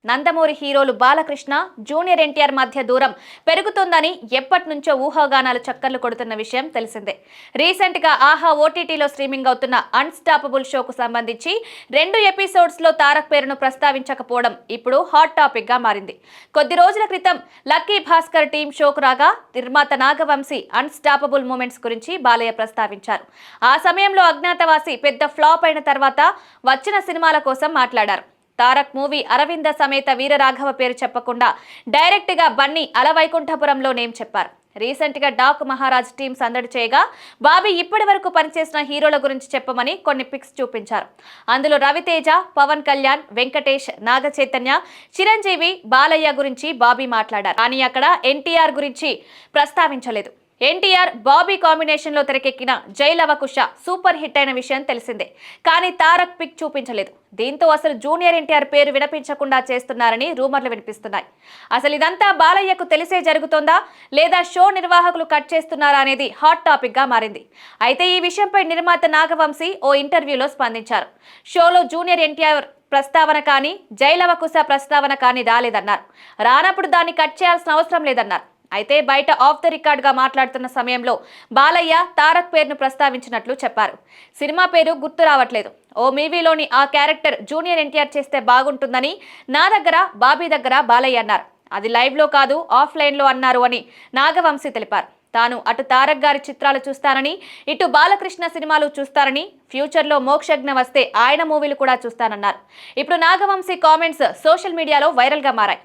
నందమూరి హీరోలు బాలకృష్ణ, జూనియర్ ఎన్టీఆర్ మధ్య దూరం పెరుగుతుందని ఎప్పటి నుంచో ఊహాగానాలు చక్కర్లు కొడుతున్న విషయం తెలిసిందే. రీసెంట్ గా ఆహా ఓటీటీలో స్ట్రీమింగ్ అవుతున్న అన్స్టాపబుల్ షోకు సంబంధించి 2 ఎపిసోడ్స్ లో తారక్ పేరును ప్రస్తావించకపోవడం ఇప్పుడు హాట్ టాపిక్ గా మారింది. కొద్ది రోజుల క్రితం లక్కీ భాస్కర్ టీం షోకు రాగా నిర్మాత నాగవంశీ అన్స్టాపబుల్ మూమెంట్స్ గురించి బాలయ్య ప్రస్తావించారు. ఆ సమయంలో అజ్ఞాతవాసి పెద్ద ఫ్లాప్ అయిన తర్వాత వచ్చిన సినిమాల కోసం మాట్లాడారు. తారక్ మూవీ అరవింద సమేత వీరరాఘవ పేరు చెప్పకుండా డైరెక్ట్ గా బన్నీ అలవైకుంఠపురంలో నేమ్ చెప్పారు. రీసెంట్ గా డాక్ మహారాజ్ టీం సందడి చేయగా బాబీ ఇప్పటి వరకు పనిచేసిన హీరోల గురించి చెప్పమని కొన్ని పిక్స్ చూపించారు. అందులో రవితేజ, పవన్ కళ్యాణ్, వెంకటేష్, నాగ చైతన్య, చిరంజీవి, బాలయ్య గురించి బాబీ మాట్లాడారు. కానీ అక్కడ ఎన్టీఆర్ గురించి ప్రస్తావించలేదు. ఎన్టీఆర్, బాబీ కాంబినేషన్ లో తెరకెక్కిన జై లవకుశ సూపర్ హిట్ అయిన విషయం తెలిసిందే. కానీ తారక్ పిక్ చూపించలేదు. దీంతో అసలు జూనియర్ ఎన్టీఆర్ పేరు వినిపించకుండా చేస్తున్నారని రూమర్లు వినిపిస్తున్నాయి. అసలు ఇదంతా బాలయ్యకు తెలిసే జరుగుతోందా లేదా షో నిర్వాహకులు కట్ చేస్తున్నారా అనేది హాట్ టాపిక్ గా మారింది. అయితే ఈ విషయంపై నిర్మాత నాగవంశీ ఓ ఇంటర్వ్యూలో స్పందించారు. షోలో జూనియర్ ఎన్టీఆర్ ప్రస్తావన కానీ, జై లవకుశ ప్రస్తావన కానీ రాలేదన్నారు. రానప్పుడు దాన్ని కట్ చేయాల్సిన అవసరం లేదన్నారు. అయితే బయట ఆఫ్ ద రికార్డ్ గా మాట్లాడుతున్న సమయంలో బాలయ్య తారక్ పేరును ప్రస్తావించినట్లు చెప్పారు. సినిమా పేరు గుర్తు రావట్లేదు. ఓ మూవీలోని ఆ క్యారెక్టర్ జూనియర్ ఎన్టీఆర్ చేస్తే బాగుంటుందని నా దగ్గర, బాబీ దగ్గర బాలయ్య అన్నారు. అది లైవ్ లో కాదు, ఆఫ్లైన్ లో అన్నారు అని నాగవంశీ తెలిపారు. తాను అటు తారక్ గారి చిత్రాలు చూస్తానని, ఇటు బాలకృష్ణ సినిమాలు చూస్తానని, ఫ్యూచర్ లో మోక్షజ్ఞ వస్తే ఆయన మూవీలు కూడా చూస్తానన్నారు. ఇప్పుడు నాగవంశీ కామెంట్స్ సోషల్ మీడియాలో వైరల్ గా మారాయి.